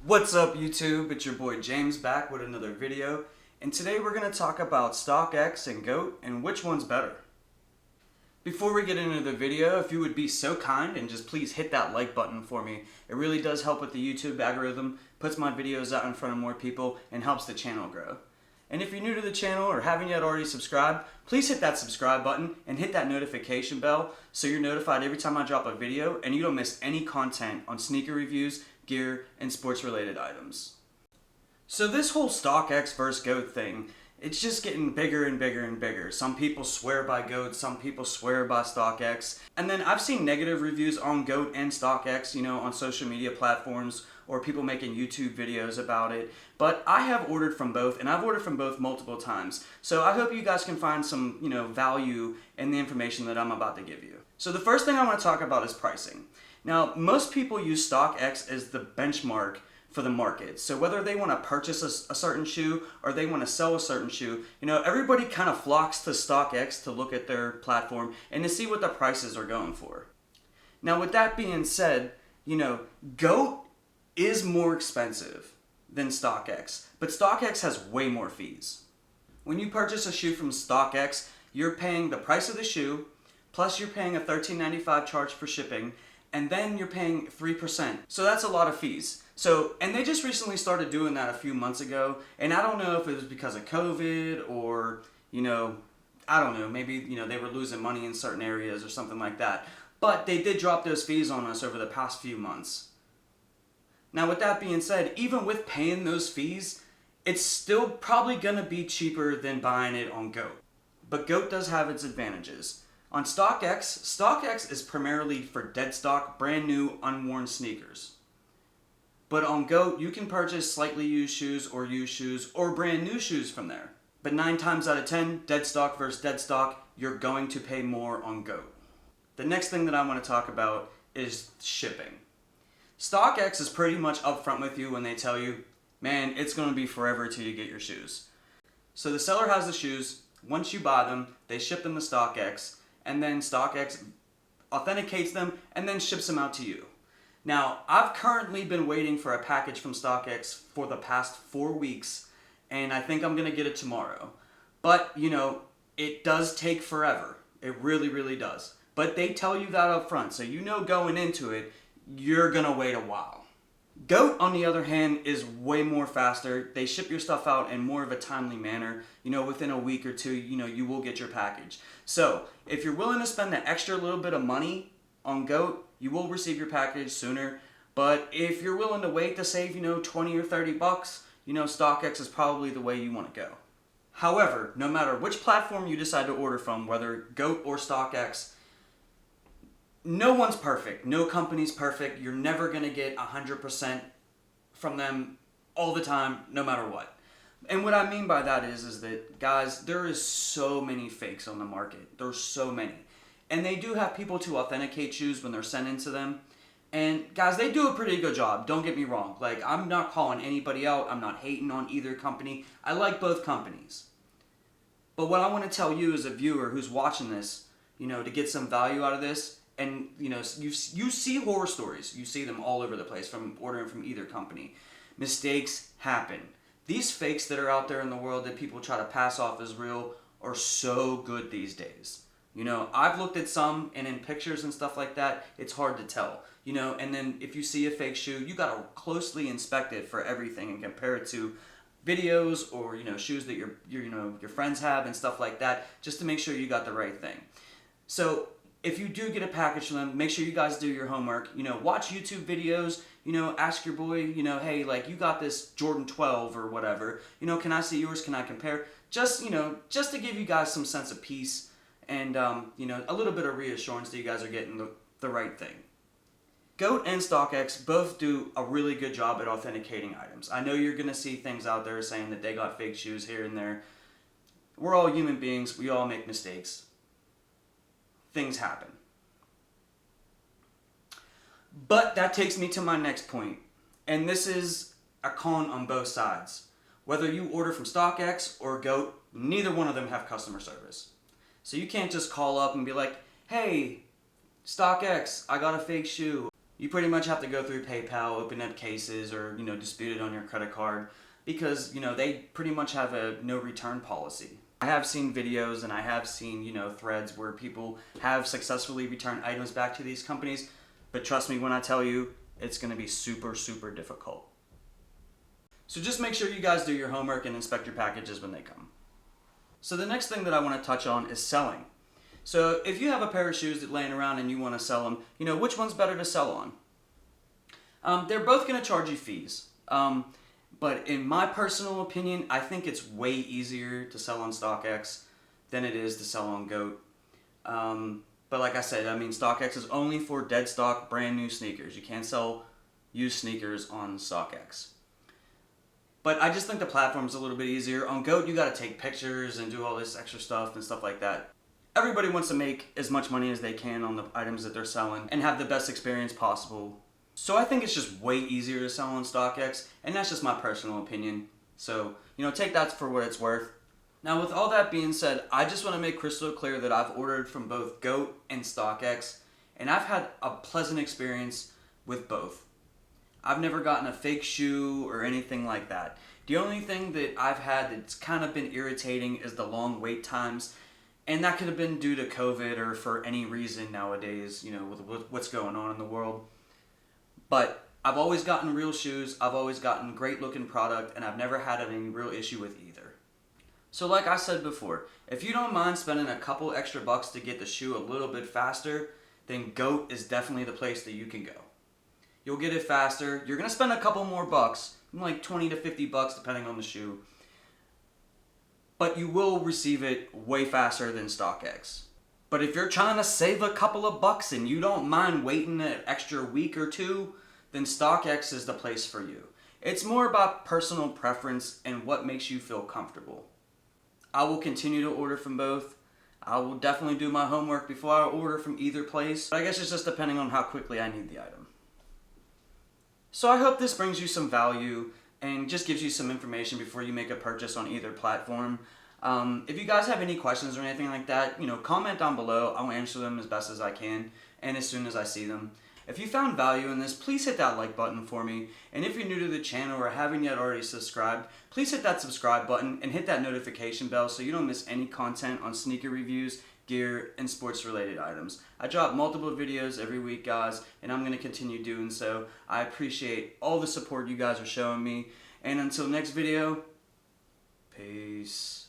What's up YouTube? It's your boy James back with another video, and today we're going to talk about Stockx and GOAT and which one's better. Before we get into the video, if you would be so kind and just please hit that like button for me. It really does help with the YouTube algorithm, puts my videos out in front of more people, and helps the channel grow. And if you're new to the channel or haven't yet already subscribed, please hit that subscribe button and hit that notification bell so you're notified every time I drop a video and you don't miss any content on sneaker reviews, gear, and sports related items. So this whole Stockx versus GOAT thing, it's just getting bigger and bigger and bigger. Some people swear by GOAT, some people swear by Stockx. And then I've seen negative reviews on GOAT and Stockx, on social media platforms or people making YouTube videos about it. But I have ordered from both, and I've ordered from both multiple times. So I hope you guys can find some, value in the information that I'm about to give you. So the first thing I want to talk about is pricing. Now, most people use Stockx as the benchmark for the market. So whether they want to purchase a certain shoe or they want to sell a certain shoe, everybody kind of flocks to Stockx to look at their platform and to see what the prices are going for. Now, with that being said, GOAT is more expensive than Stockx, but Stockx has way more fees. When you purchase a shoe from Stockx, you're paying the price of the shoe, plus you're paying a $13.95 charge for shipping, and then you're paying 3%. So that's a lot of fees. And they just recently started doing that a few months ago, and I don't know if it was because of COVID or, I don't know, maybe, they were losing money in certain areas or something like that. But they did drop those fees on us over the past few months. Now, with that being said, even with paying those fees, it's still probably gonna be cheaper than buying it on GOAT. But GOAT does have its advantages. On Stockx is primarily for dead stock, brand new, unworn sneakers. But on GOAT, you can purchase slightly used shoes or brand new shoes from there. But 9 times out of 10, dead stock versus dead stock, you're going to pay more on GOAT. The next thing that I want to talk about is shipping. Stockx is pretty much upfront with you when they tell you, man, it's going to be forever till you get your shoes. So the seller has the shoes, once you buy them, they ship them to Stockx, and then Stockx authenticates them and then ships them out to you. Now, I've currently been waiting for a package from Stockx for the past 4 weeks, and I think I'm going to get it tomorrow. But, it does take forever. It really, really does. But they tell you that up front, so going into it, you're going to wait a while. GOAT, on the other hand, is way more faster. They ship your stuff out in more of a timely manner. Within a week or two, you will get your package. So, if you're willing to spend the extra little bit of money on GOAT, you will receive your package sooner. But if you're willing to wait to save, 20 or 30 bucks, Stockx is probably the way you want to go. However, no matter which platform you decide to order from, whether GOAT or Stockx, no one's perfect. No company's perfect. You're never going to get 100% from them all the time, no matter what. And what I mean by that is that, guys, there is so many fakes on the market. There's so many. And they do have people to authenticate shoes when they're sent into them. And, guys, they do a pretty good job. Don't get me wrong. I'm not calling anybody out. I'm not hating on either company. I like both companies. But what I want to tell you as a viewer who's watching this, to get some value out of this, and, you see horror stories. You see them all over the place from ordering from either company. Mistakes happen. These fakes that are out there in the world that people try to pass off as real are so good these days. I've looked at some, and in pictures and stuff like that, it's hard to tell. And then if you see a fake shoe, you got to closely inspect it for everything and compare it to videos or, shoes that your friends have and stuff like that, just to make sure you got the right thing. So if you do get a package from them, make sure you guys do your homework. Watch YouTube videos. Ask your boy, hey, you got this Jordan 12 or whatever. Can I see yours? Can I compare? Just to give you guys some sense of peace and, a little bit of reassurance that you guys are getting the right thing. GOAT and Stockx both do a really good job at authenticating items. I know you're going to see things out there saying that they got fake shoes here and there. We're all human beings. We all make mistakes. Things happen. But that takes me to my next point. And this is a con on both sides. Whether you order from Stockx or GOAT, neither one of them have customer service. So you can't just call up and be like, hey, Stockx, I got a fake shoe. You pretty much have to go through PayPal, open up cases, or dispute it on your credit card because they pretty much have a no return policy. I have seen videos and I have seen threads where people have successfully returned items back to these companies, but trust me when I tell you, it's going to be super, super difficult. So just make sure you guys do your homework and inspect your packages when they come. So the next thing that I want to touch on is selling. So if you have a pair of shoes that laying around and you want to sell them, which one's better to sell on? They're both going to charge you fees. But in my personal opinion, I think it's way easier to sell on Stockx than it is to sell on GOAT. But like I said, Stockx is only for dead stock, brand new sneakers. You can't sell used sneakers on Stockx. But I just think the platform's a little bit easier. On GOAT, you gotta take pictures and do all this extra stuff and stuff like that. Everybody wants to make as much money as they can on the items that they're selling and have the best experience possible. So I think it's just way easier to sell on Stockx, and that's just my personal opinion. So, take that for what it's worth. Now, with all that being said, I just want to make crystal clear that I've ordered from both GOAT and Stockx, and I've had a pleasant experience with both. I've never gotten a fake shoe or anything like that. The only thing that I've had that's kind of been irritating is the long wait times, and that could have been due to COVID or for any reason nowadays, with what's going on in the world. But I've always gotten real shoes, I've always gotten great looking product, and I've never had any real issue with either. So like I said before, if you don't mind spending a couple extra bucks to get the shoe a little bit faster, then GOAT is definitely the place that you can go. You'll get it faster. You're going to spend a couple more bucks, like 20 to 50 bucks depending on the shoe. But you will receive it way faster than Stockx. But if you're trying to save a couple of bucks and you don't mind waiting an extra week or two, then Stockx is the place for you. It's more about personal preference and what makes you feel comfortable. I will continue to order from both. I will definitely do my homework before I order from either place. But I guess it's just depending on how quickly I need the item. So I hope this brings you some value and just gives you some information before you make a purchase on either platform. If you guys have any questions or anything like that, comment down below. I'll answer them as best as I can and as soon as I see them. If you found value in this, please hit that like button for me. And if you're new to the channel or haven't yet already subscribed, please hit that subscribe button and hit that notification bell so you don't miss any content on sneaker reviews, gear, and sports related items. I drop multiple videos every week, guys, and I'm going to continue doing so. I appreciate all the support you guys are showing me. And until next video, peace.